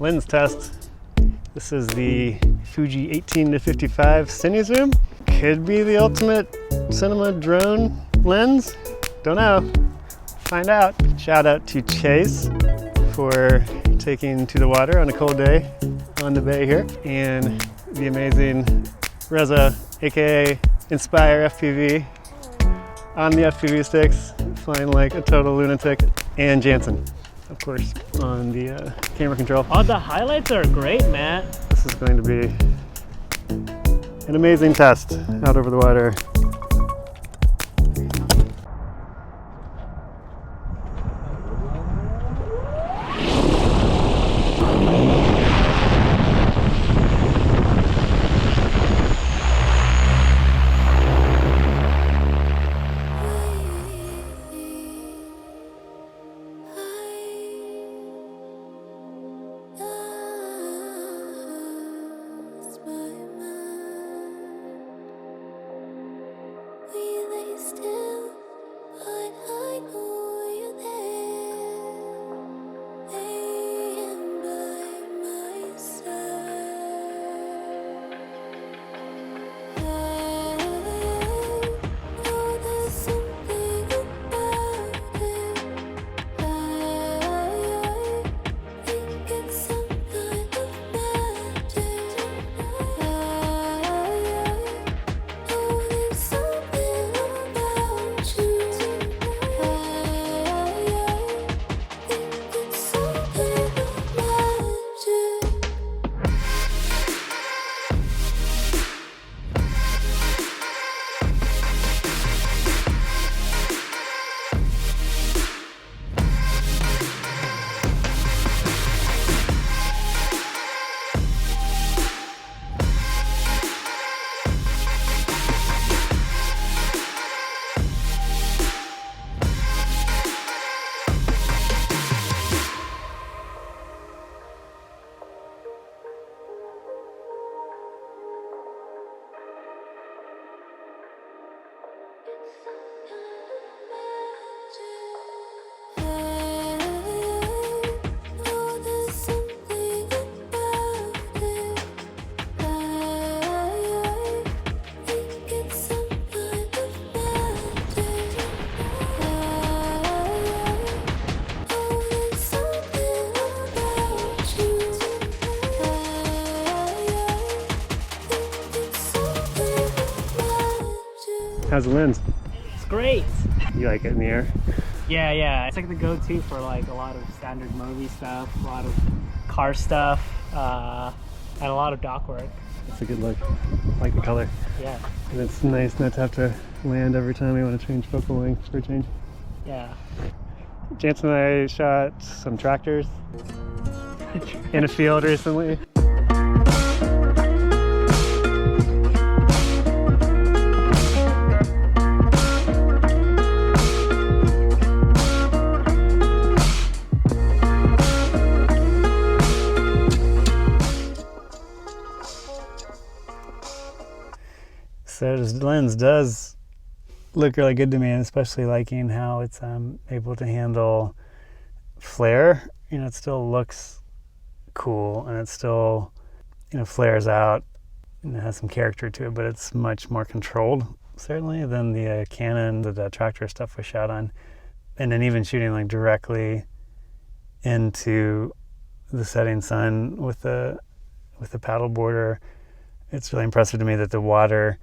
lens test. This is the Fuji 18-55 cine zoom. Could be the ultimate cinema drone lens. Don't know. Find out. Shout out to Chase for taking to the water on a cold day on the bay here, and the amazing Reza, aka Inspire FPV, on the FPV sticks, flying like a total lunatic, and Janzen, of course, on the camera control. Oh, the highlights are great, man. This is going to be an amazing test out over the water. How's the lens? It's great. You like it in the air? Yeah. It's like the go-to for like a lot of standard Movi stuff, a lot of car stuff, and a lot of dock work. It's a good look. I like the color. Yeah. And it's nice not to have to land every time we want to change focal length for a change. Yeah. Jansen and I shot some tractors in a field recently. So this lens does look really good to me, and especially liking how it's able to handle flare. You know, it still looks cool, and it still, you know, flares out and it has some character to it, but it's much more controlled, certainly, than the Canon, the tractor stuff we shot on. And then even shooting like directly into the setting sun with the paddle border, it's really impressive to me that the water,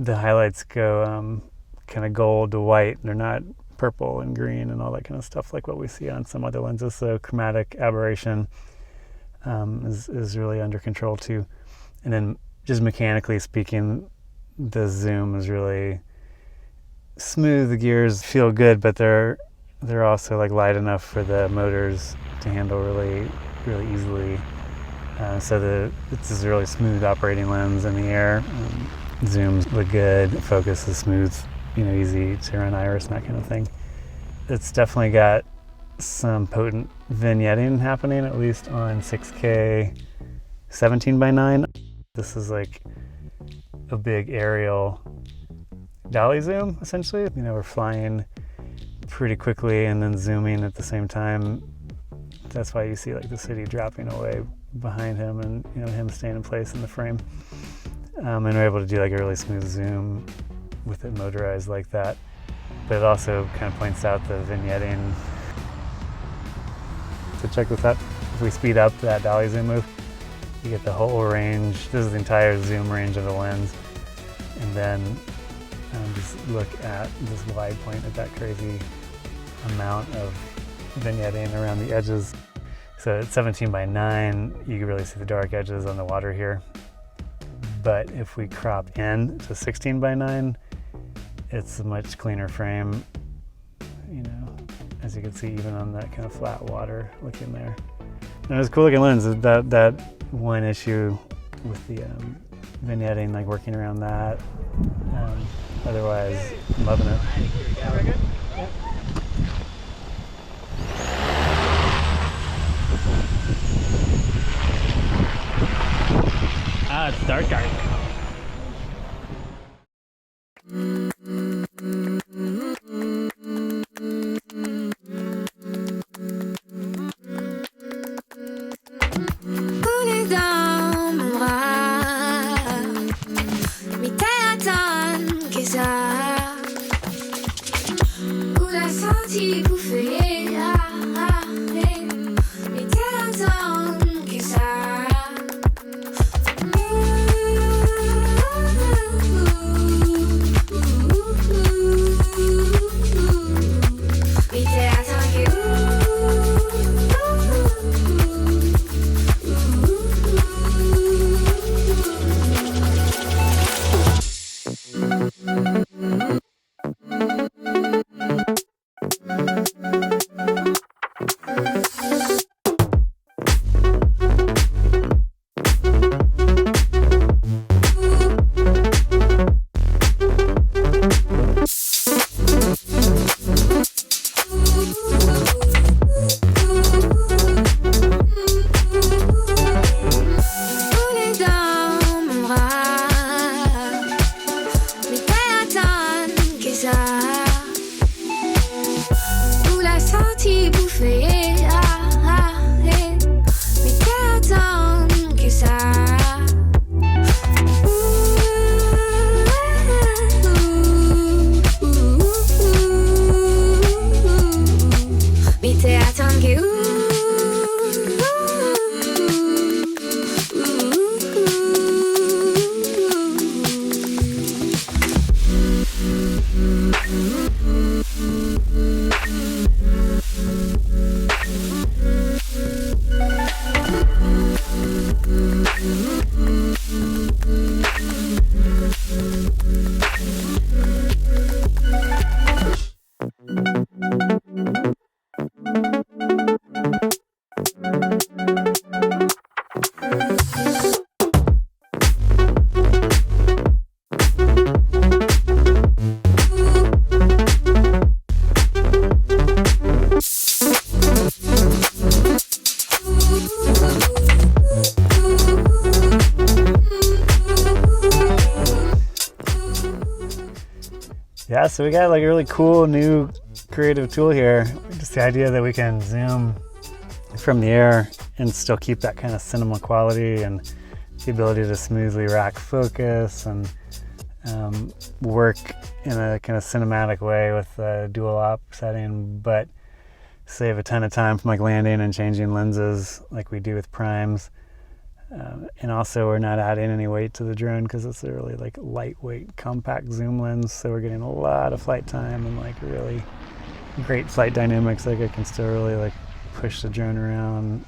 the highlights go kind of gold to white. They're not purple and green and all that kind of stuff like what we see on some other lenses. So chromatic aberration is really under control too. And then just mechanically speaking, the zoom is really smooth. The gears feel good, but they're also like light enough for the motors to handle really easily. So it's this really smooth operating lens in the air. Zooms look good, focus is smooth, you know, easy to run iris and that kind of thing. It's definitely got some potent vignetting happening, at least on 6K 17:9. This is like a big aerial dolly zoom, essentially. You know, we're flying pretty quickly and then zooming at the same time. That's why you see like the city dropping away behind him, and him staying in place in the frame. And we're able to do like a really smooth zoom with it motorized like that. But it also kind of points out the vignetting. So check this out. If we speed up that dolly zoom move, you get the whole range. This is the entire zoom range of the lens. And then just look at this wide point at that crazy amount of vignetting around the edges. So at 17:9, you can really see the dark edges on the water here. But if we crop in to 16:9, it's a much cleaner frame, as you can see, even on that kind of flat water looking there. And it's a cool looking lens. That one issue with the vignetting, like working around that. Otherwise, I'm loving it. Yeah, we're good. Yep. It's dark. Yeah, so we got like a really cool new creative tool here. Just the idea that we can zoom from the air and still keep that kind of cinema quality, and the ability to smoothly rack focus and work in a kind of cinematic way with a dual op setting, but save a ton of time from like landing and changing lenses like we do with primes. And also we're not adding any weight to the drone because it's a really like lightweight compact zoom lens, so we're getting a lot of flight time and like really great flight dynamics. Like I can still really like push the drone around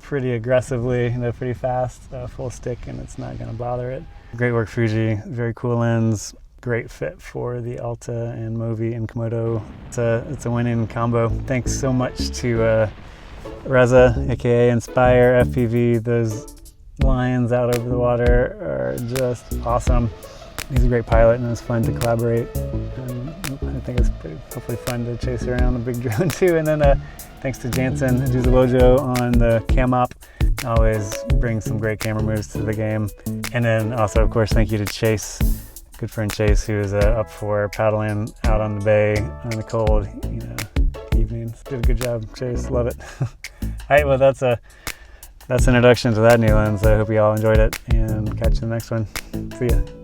pretty aggressively, pretty fast, full stick, and it's not going to bother it. Great work, Fuji. Very cool lens. Great fit for the Alta and Movi and Komodo. It's a winning combo. Thanks so much to Reza, aka Inspire FPV. Those lions out over the water are just awesome. He's a great pilot, and it was fun to collaborate. And I think it's hopefully fun to chase around a big drone too. And then thanks to Janzen Adisewojo on the cam op. Always brings some great camera moves to the game. And then also, of course, thank you to Chase, good friend Chase, who is up for paddling out on the bay on the cold, evenings. Did a good job, Chase. Love it. All right, well, that's that's an introduction to that new lens. I hope you all enjoyed it, and catch you in the next one. See ya.